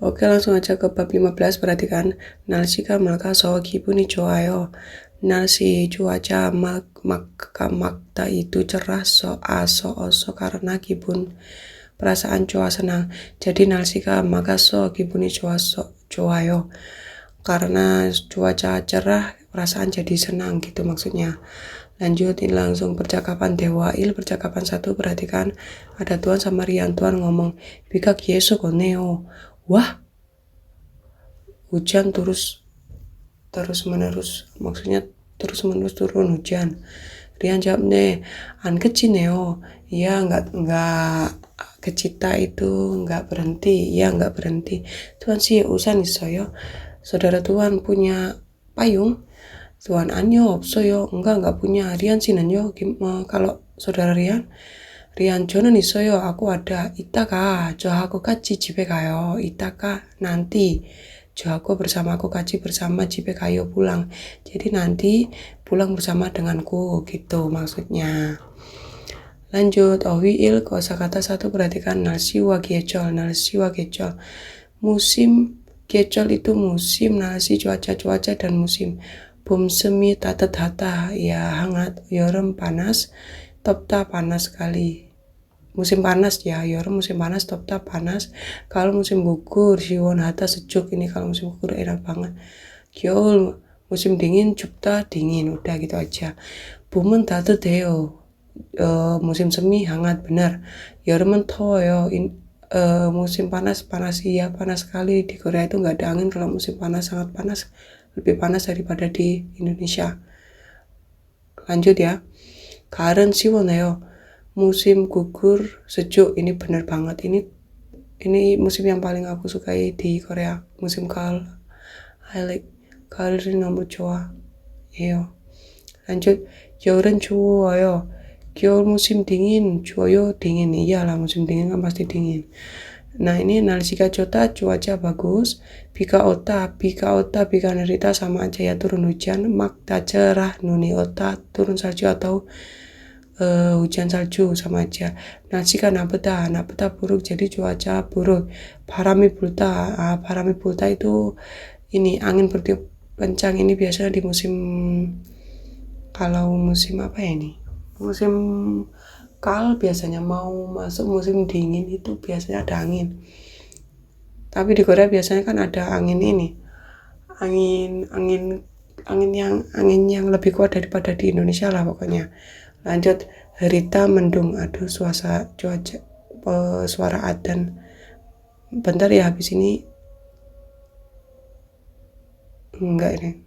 Oke, langsung aja ke bab 15. Perhatikan. 날씨가 맑아서 기분이 좋아요. 날씨 cuaca makta itu cerah 어서 karena perasaan cuaca senang. Jadi 날씨가 맑아서 기분이 좋아요. Karena cuaca cerah, perasaan jadi senang gitu maksudnya. Lanjut, ini langsung percakapan Dewail, percakapan 1. Perhatikan, ada Tuan sama Rian. Tuan ngomong, 비가 계속 오네요. Wah, hujan terus menerus, maksudnya terus menerus turun hujan. Rian jawab, 네, 안 그치네요. Iya, nggak kecita itu nggak berhenti. Iya, nggak berhenti. Tuan sih usan 있어요. Saudara Tuan punya payung? Tuan Anyo 없어요. Enggak punya. Rian sinanyo. Kalau saudara Rian? Rian 저는 있어요. Aku ada. 이따가 저하고 같이 집에 가요. 이따가 nanti. 저하고 bersama aku 같이 bersama 집에 가요 pulang. Jadi nanti pulang bersama denganku gitu maksudnya. Lanjut, 어휘일 kosakata 1. Perhatikan 날씨와 계절. Musim 계절 itu musim, 날씨 cuaca dan musim. 봄 semi 따뜻하다, ya hangat. 여름 panas, 덥다 panas sekali. Musim panas ya, 여름 musim panas, 덥다 panas. Kalau musim gugur, 시원하다 sejuk. Ini kalau musim gugur enak banget. 겨울 musim dingin, 춥다 dingin. Udah gitu aja. 봄은 따뜻해요. Musim semi hangat, benar. 여름은 더워요. Musim panas iya, panas sekali. Di Korea itu nggak ada angin kalau musim panas, sangat panas, lebih panas daripada di Indonesia. Lanjut ya. 가을은 시원해요. Musim gugur sejuk. Ini benar banget. Ini musim yang paling aku sukai di Korea. Musim 가을. I like 가을이 너무 좋아. Lanjut. 겨울은 추워요. 겨울 musim dingin, 추워요 dingin. Iyalah musim dingin kan pasti dingin. Nah, ini 날씨가 좋다, cuaca bagus. 비가 nerita sama aja ya, turun hujan. 막다 cerah, 눈이 오다 turun salju atau hujan salju sama aja. 날씨가 나쁘다 buruk, jadi cuaca buruk. 바람이 불다 itu ini angin bertiup kencang. Ini biasanya di kalau musim apa ya ini? Musim kal biasanya mau masuk musim dingin itu biasanya ada angin. Tapi di Korea biasanya kan ada angin ini. Angin yang lebih kuat daripada di Indonesia lah pokoknya. Lanjut, Herita mendung. Aduh, suara adzan. Bentar ya, habis ini enggak ini.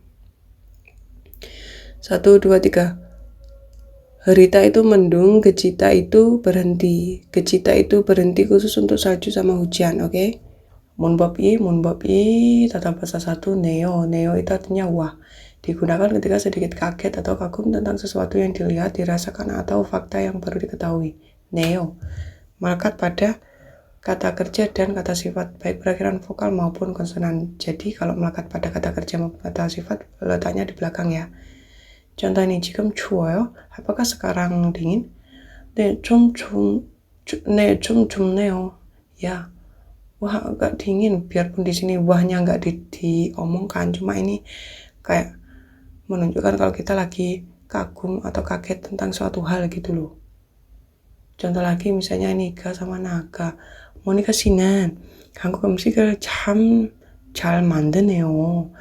1, 2, 3. Herita itu mendung, gecita itu berhenti. Gecita itu berhenti khusus untuk salju sama hujan, oke? Munbobi, tata bahasa 1, neo itu artinya wah. Digunakan ketika sedikit kaget atau kagum tentang sesuatu yang dilihat, dirasakan, atau fakta yang baru diketahui. Neo melekat pada kata kerja dan kata sifat, baik berakhiran vokal maupun konsonan. Jadi kalau melekat pada kata kerja maupun kata sifat, letaknya di belakang ya. Contoh ini, 지금 추워요? Apakah sekarang dingin? 네, 좀 춥네요. Ya, wah agak dingin. Biarpun di sini wahnya nggak diomongkan, cuma ini kayak menunjukkan kalau kita lagi kagum atau kaget tentang suatu hal gitu loh. Contoh lagi misalnya Nika sama Naga. 모니카 씨는 한국 음식을 참 잘 만드네요.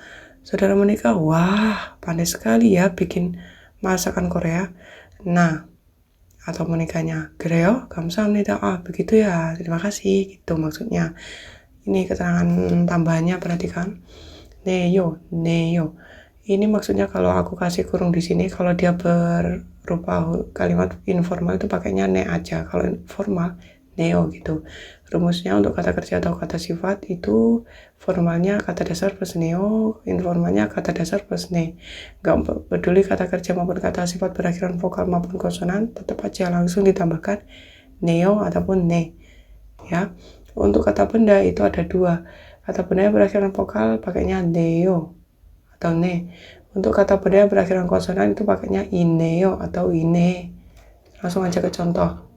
Saudara Monica, wah pandai sekali ya bikin masakan Korea. Nah, atau Monikanya, 그래요? 감사합니다. Begitu ya, terima kasih. Gitu maksudnya. Ini keterangan tambahannya, perhatikan. Neyo. Ini maksudnya kalau aku kasih kurung di sini, kalau dia berupa kalimat informal itu pakainya ne aja. Kalau formal, neo gitu. Rumusnya untuk kata kerja atau kata sifat itu formalnya kata dasar plus neo, informalnya kata dasar plus ne. Gak peduli kata kerja maupun kata sifat berakhiran vokal maupun konsonan, tetap aja langsung ditambahkan neo ataupun ne. Ya, untuk kata benda itu ada 2. Kata benda yang berakhiran vokal pakainya neo atau ne. Untuk kata benda yang berakhiran konsonan itu pakainya ineo atau ine. Langsung aja ke contoh.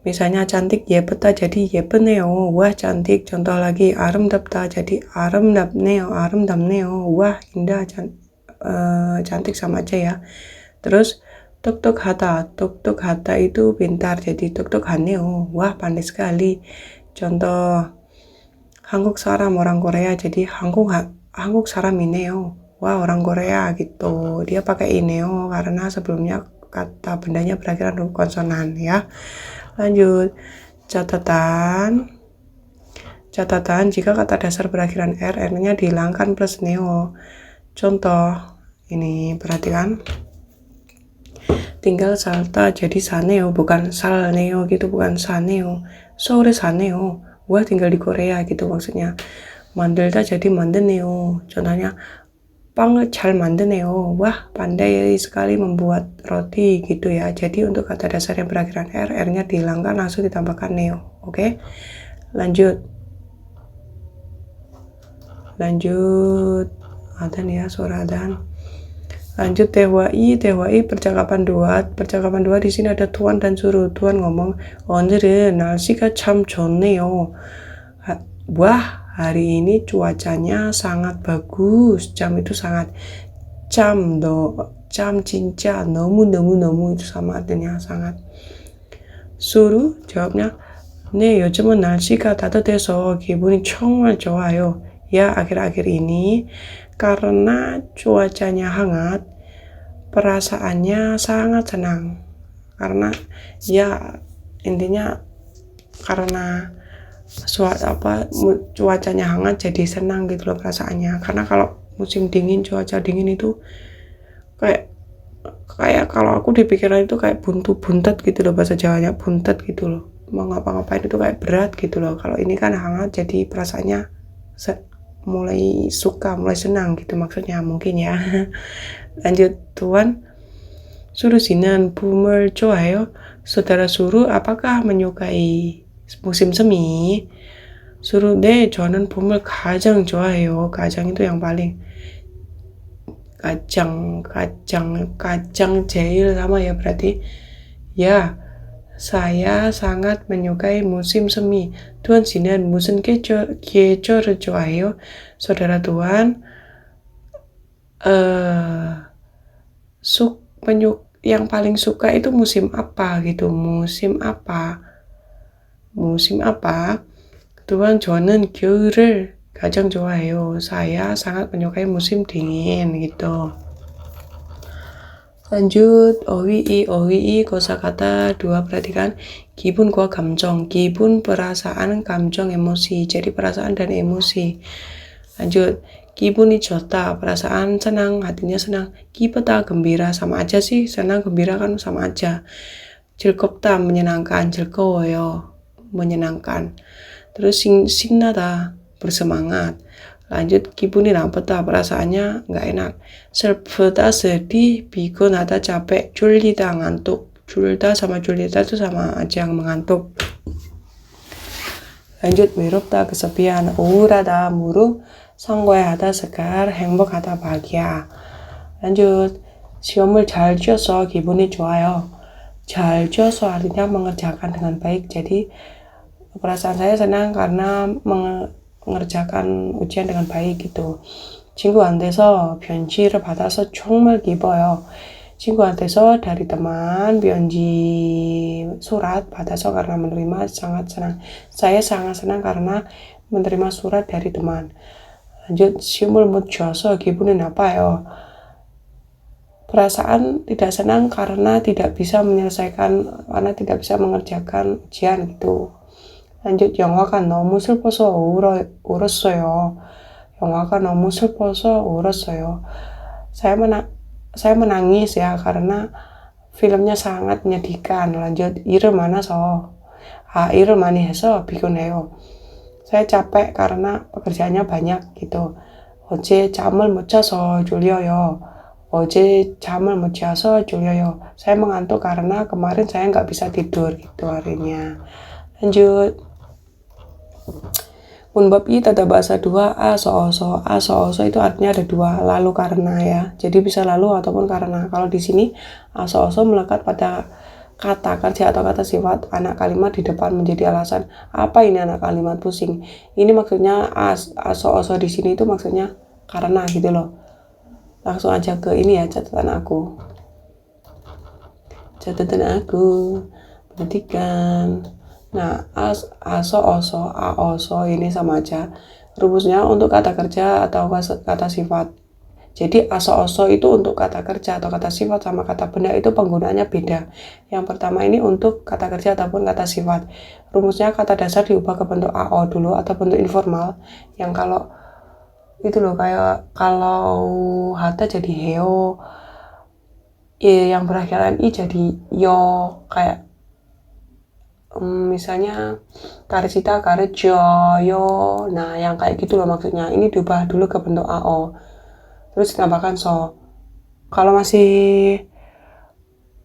Misalnya cantik 예쁘다 jadi 예쁘네요. Wah cantik. Contoh lagi 아름답다 jadi 아름답네요. Wah indah, cantik sama aja ya. Terus 똑똑하다 itu pintar jadi 똑똑하네요. Wah pandai sekali. Contoh 한국 사람 orang Korea jadi 한국 사람이네요. Wah orang Korea gitu. Dia pakai ineo karena sebelumnya kata bendanya berakhiran huruf konsonan ya. Lanjut, catatan jika kata dasar berakhiran R-nya dihilangkan plus neo. Contoh, ini perhatikan. Tinggal salta jadi saneo, bukan salneo gitu, bukan saneo. Sore saneo, wah tinggal di Korea gitu maksudnya. 만들다 jadi 만드네요. Contohnya, 빵을 잘 만드네요. Wah, pandai sekali membuat roti gitu ya. Jadi untuk kata dasar yang berakhiran R, R-nya dihilangkan langsung ditambahkan neo. Oke? Lanjut. Adan ya, suara adan. Lanjut 대화이 percakapan dua di sini ada tuan dan suruh. Tuan ngomong, 오늘은 날씨가 참 좋네요. Wah, hari ini cuacanya sangat bagus. Jam itu sangat. Jam cinca. Nomu itu sama artinya sangat. Suruh jawabnya, 네, 요즘은 날씨가 따뜻해서 기분이 정말 좋아요. Ya, akhir-akhir ini karena cuacanya hangat, perasaannya sangat senang. Karena ya intinya karena cuacanya hangat jadi senang gitu loh perasaannya. Karena kalau musim dingin, cuaca dingin itu kayak kalau aku dipikiran itu kayak buntet gitu loh, bahasa Jawanya buntet gitu loh. Mau ngapa-ngapain itu kayak berat gitu loh. Kalau ini kan hangat jadi perasaannya mulai suka, mulai senang gitu maksudnya mungkin ya. Lanjut, Tuan suruh sinan 봄을 좋아해요. Saudara suruh apakah menyukai musim semi? Suruh, 네, 저는 봄을 가장 좋아해요. 가장 itu yang paling. Kacang 제일 sama ya berarti. Ya, saya sangat menyukai musim semi. Tuan 씨는 무슨 계절을 좋아해요? Saudara Tuan yang paling suka itu musim apa gitu? Musim apa? Tuan 저는 겨울을 가장 좋아해요. Saya sangat menyukai musim dingin gitu. Lanjut, 어휘이 kosakata 2, perhatikan 기분과 감정, 기분 perasaan, 감정 emosi, jadi perasaan dan emosi. Lanjut, 기분이 좋다, perasaan senang, hatinya senang. 기쁘다, gembira, sama aja sih, senang gembira kan sama aja. 즐겁다, menyenangkan, 즐거워요, menyenangkan. Terus 신나다, bersemangat. Lanjut, 기분이 나쁘다, perasaannya nggak enak. 슬프다, sedih, 피곤하다, capek, 졸리다, ngantuk. 졸다 sama 졸리다 itu sama aja yang mengantuk. Lanjut, 외롭다, kesepian. 우울하다, murung. 성공하다, segar. 행복하다, bahagia. Lanjut, 시험을 잘 쳐서 기분이 좋아요. 잘 쳐서 artinya mengerjakan dengan baik. Jadi perasaan saya senang karena mengerjakan ujian dengan baik gitu. 친구한테서 편지를 받아서 정말 기뻐요. 친구한테서 dari teman 편지 surat 받아서 karena menerima sangat senang. Saya sangat senang karena menerima surat dari teman. Lanjut, 시험을 못 쳐서 기분이 나빠요. Perasaan tidak senang karena tidak bisa mengerjakan ujian gitu. lanjut 영화가 너무 슬퍼서 울었어요. 영화가 너무 슬퍼서 울었어요. Saya menangis ya karena filmnya sangat menyedihkan. Lanjut 일을 많아서 일을 많이 해서 피곤해요. Saya capek karena pekerjaannya banyak gitu. 어제 잠을 못 자서 졸려요. 어제 잠을 못 자서 졸려요. Saya mengantuk karena kemarin saya nggak bisa tidur gitu harinya. Lanjut. Unbab I tata bahasa 2 aso itu artinya ada dua, lalu karena ya. Jadi bisa lalu ataupun karena. Kalau di sini aso melekat pada kata kerja atau kata sifat anak kalimat di depan menjadi alasan. Apa ini anak kalimat pusing? Ini maksudnya aso-oso di sini itu maksudnya karena gitu loh. Langsung aja ke ini ya catatan aku. Pendidikan. Nah, aso-oso, aoso ini sama aja. Rumusnya untuk kata kerja atau kata sifat. Jadi aso-oso itu untuk kata kerja atau kata sifat sama kata benda itu penggunaannya beda. Yang pertama ini untuk kata kerja ataupun kata sifat. Rumusnya kata dasar diubah ke bentuk AO dulu atau bentuk informal. Yang kalau itu loh kayak kalau hata jadi heo, yang berakhiran i jadi yo, kayak misalnya karesita karejo yo. Nah yang kayak gitu loh maksudnya. Ini diubah dulu ke bentuk AO. Terus ditambahkan so. Kalau masih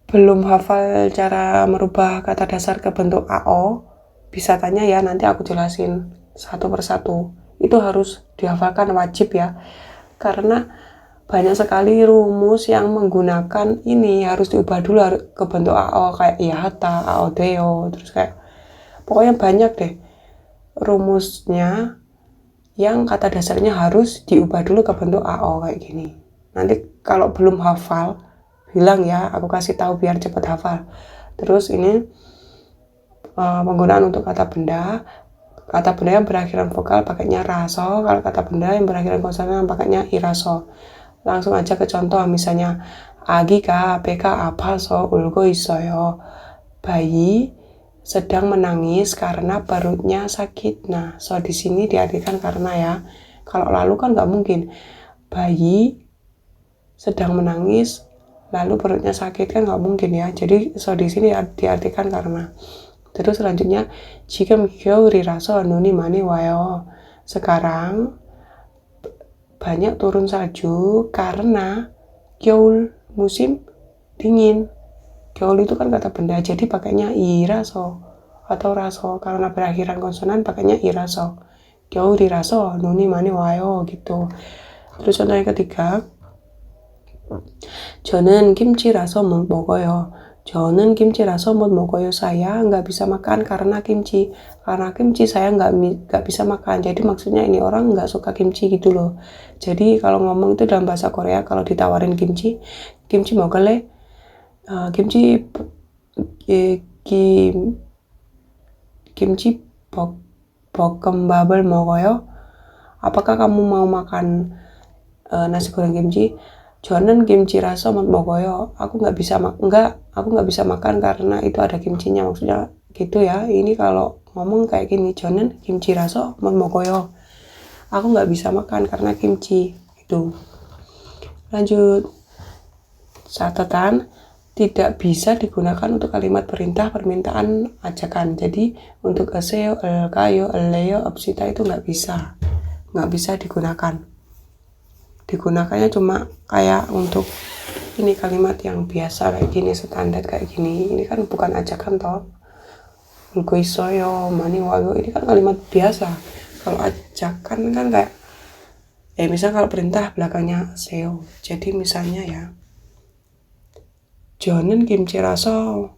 belum hafal cara merubah kata dasar ke bentuk AO, bisa tanya ya, nanti aku jelasin satu persatu. Itu harus dihafalkan, wajib ya. Karena banyak sekali rumus yang menggunakan ini harus diubah dulu ke bentuk AO, kayak ihata, AO deo, terus kayak pokoknya banyak deh rumusnya yang kata dasarnya harus diubah dulu ke bentuk AO kayak gini. Nanti kalau belum hafal, bilang ya, aku kasih tahu biar cepet hafal. Terus ini penggunaan untuk kata benda. Kata benda yang berakhiran vokal pakainya raso, kalau kata benda yang berakhiran konsonan pakainya iraso. Langsung aja ke contoh, misalnya agika, apk, apa, so, ulgo, isoyo. Bayi sedang menangis karena perutnya sakit. Nah, so di sini diartikan karena ya. Kalau lalu kan nggak mungkin. Bayi sedang menangis lalu perutnya sakit kan nggak mungkin ya. Jadi so di sini diartikan karena. Terus selanjutnya jika mikyo riraso nuni mani wayo. Sekarang banyak turun salju karena kyoul musim dingin. Kyoul itu kan kata benda, jadi pakainya iraso atau raso. Karena berakhiran konsonan pakainya iraso. Kyoul riraso nuni mani wayo gitu. Terus contoh yang ketiga, 저는 김치라서 못 먹어요. 저는 김치라서 못 먹어요. Saya nggak bisa makan karena kimchi. Karena kimchi saya nggak bisa makan. Jadi maksudnya ini orang nggak suka kimchi gitu loh. Jadi kalau ngomong itu dalam bahasa Korea, kalau ditawarin kimchi 먹을래? 김치 김치 볶음밥을 먹어요? Apakah kamu mau makan nasi goreng kimchi? Jonan kimchi raso 못 먹어요. Aku nggak bisa makan karena itu ada kimchinya. Maksudnya gitu ya. Ini kalau ngomong kayak gini, jonan kimchi raso 못 먹어요. Aku nggak bisa makan karena kimchi. Itu. Lanjut. Catatan, tidak bisa digunakan untuk kalimat perintah, permintaan, ajakan. Jadi untuk aseo, kayo, leo, absita itu nggak bisa digunakan. Digunakannya cuma kayak untuk ini kalimat yang biasa kayak gini, standar kayak gini. Ini kan bukan ajakan toh. Ulgoisoyo, mani wayo, ini kan kalimat biasa. Kalau ajakan kan kayak misal kalau perintah belakangnya seo. Jadi misalnya ya, Jonen kimchi raso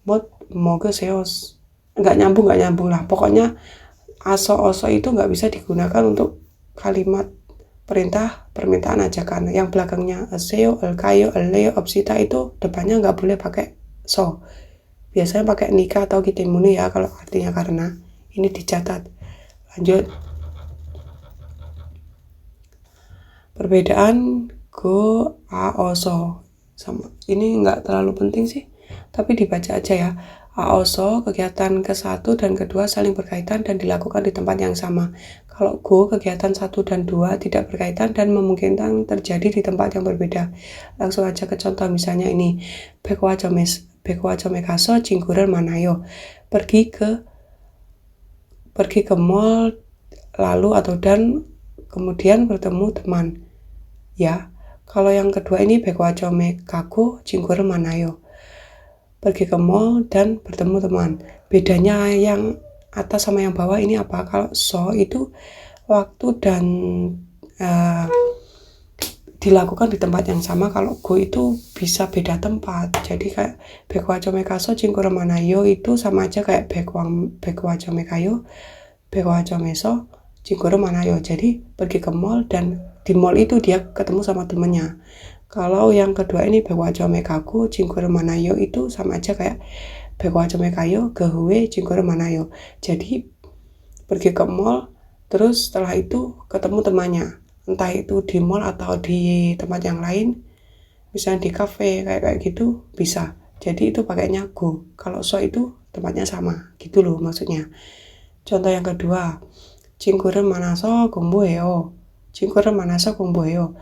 mot 먹으세요. Nggak nyambung lah. Pokoknya aso-oso itu nggak bisa digunakan untuk kalimat perintah, permintaan, ajakan. Yang belakangnya aseo, kayo, leo, absita itu depannya nggak boleh pakai so. Biasanya pakai nikah atau kitemuni ya kalau artinya karena. Ini dicatat. Lanjut. Perbedaan go, a, oso. Sama. Ini nggak terlalu penting sih, tapi dibaca aja ya. Aoso, kegiatan ke-1 dan ke-2 saling berkaitan dan dilakukan di tempat yang sama. Kalau go, kegiatan 1 dan 2 tidak berkaitan dan memungkinkan terjadi di tempat yang berbeda. Langsung aja ke contoh, misalnya ini. Bekwa jome kaso jingguran manayo. Pergi ke mall lalu atau dan kemudian bertemu teman. Ya. Kalau yang kedua ini bekwa jome kaku jingguran manayo. Pergi ke mall dan bertemu teman. Bedanya yang atas sama yang bawah ini apa? Kalau so itu waktu dan dilakukan di tempat yang sama. Kalau go itu bisa beda tempat, jadi kayak 백화점에 가서 친구를 만나요 itu sama aja kayak 백화점에 가요 백화점에서 친구를 만나요. Jadi pergi ke mall dan di mall itu dia ketemu sama temennya. Kalau yang kedua ini 백화점에 가고 친구를 만나요 itu sama aja kayak 백화점에 가요 그 후에 친구를 만나요. Jadi pergi ke mall, terus setelah itu ketemu temannya, entah itu di mall atau di tempat yang lain, misalnya di cafe kayak gitu bisa. Jadi itu pakainya go. Kalau so itu tempatnya sama, gitu loh maksudnya. Contoh yang kedua, 친구를 만나서 공부해요. 친구를 만나서 공부해요.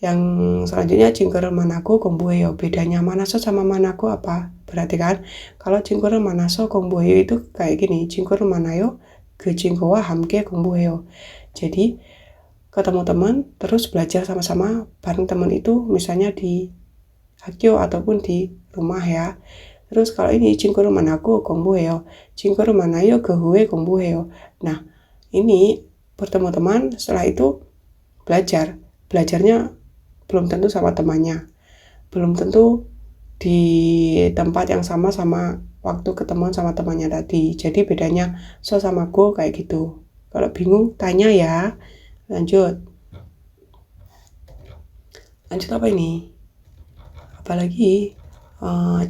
Yang selanjutnya 친구를 만나고 공부해요. Bedanya 만나서 sama 만나고 apa? Berarti kan kalau 친구를 만나서 공부해요 itu kayak gini, 친구를 만나요 그 친구와 함께 공부해요. Jadi ketemu teman terus belajar sama-sama bareng teman itu, misalnya di 학교 ataupun di rumah ya. Terus kalau ini 친구를 만나고 공부해요. 친구를 만나요 그 후에 공부해요. Nah, ini bertemu teman, setelah itu belajar. Belajarnya belum tentu sama temannya, belum tentu di tempat yang sama waktu ketemuan sama temannya tadi. Jadi bedanya so sama go kayak gitu. Kalau bingung tanya ya. Lanjut apa ini? Apalagi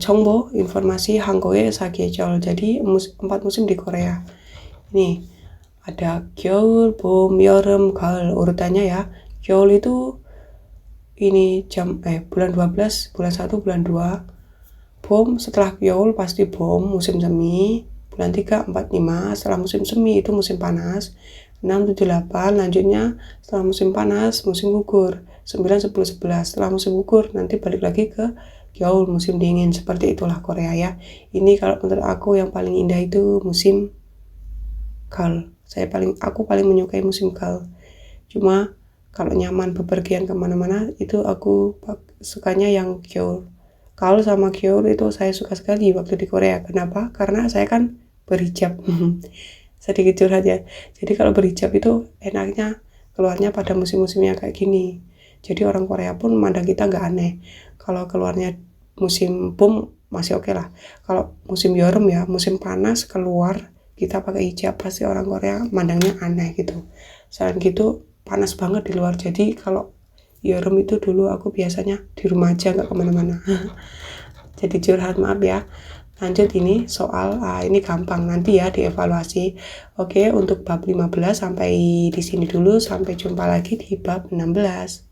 정보, informasi 한국의 사계절. Jadi 4 musim di Korea. Ini ada 겨울, 봄, 여름, 가을 urutannya ya. 겨울 itu ini bulan 12, bulan 1, bulan 2. 봄 setelah 겨울 pasti 봄, musim semi. Bulan 3, 4, 5 setelah musim semi itu musim panas. 6, 7, 8 lanjutnya setelah musim panas musim gugur. 9, 10, 11 setelah musim gugur nanti balik lagi ke 겨울, musim dingin. Seperti itulah Korea ya. Ini kalau menurut aku yang paling indah itu musim 가을. Aku paling menyukai musim 가을. Cuma kalau nyaman bepergian kemana-mana itu aku sukanya yang 겨울. Kalau sama 겨울 itu saya suka sekali waktu di Korea. Kenapa? Karena saya kan berhijab. Sedikit curhat ya. Jadi kalau berhijab itu enaknya keluarnya pada musim-musimnya kayak gini. Jadi orang Korea pun memandang kita nggak aneh. Kalau keluarnya musim 봄 masih oke lah. Kalau musim 여름 ya, musim panas keluar kita pakai hijab pasti orang Korea mandangnya aneh gitu. Selain gitu panas banget di luar. Jadi kalau 여름 itu dulu aku biasanya di rumah aja nggak kemana-mana. Jadi curhat, maaf ya. Lanjut ini soal ini gampang nanti ya dievaluasi. Oke, untuk bab 15 sampai di sini dulu. Sampai jumpa lagi di bab 16.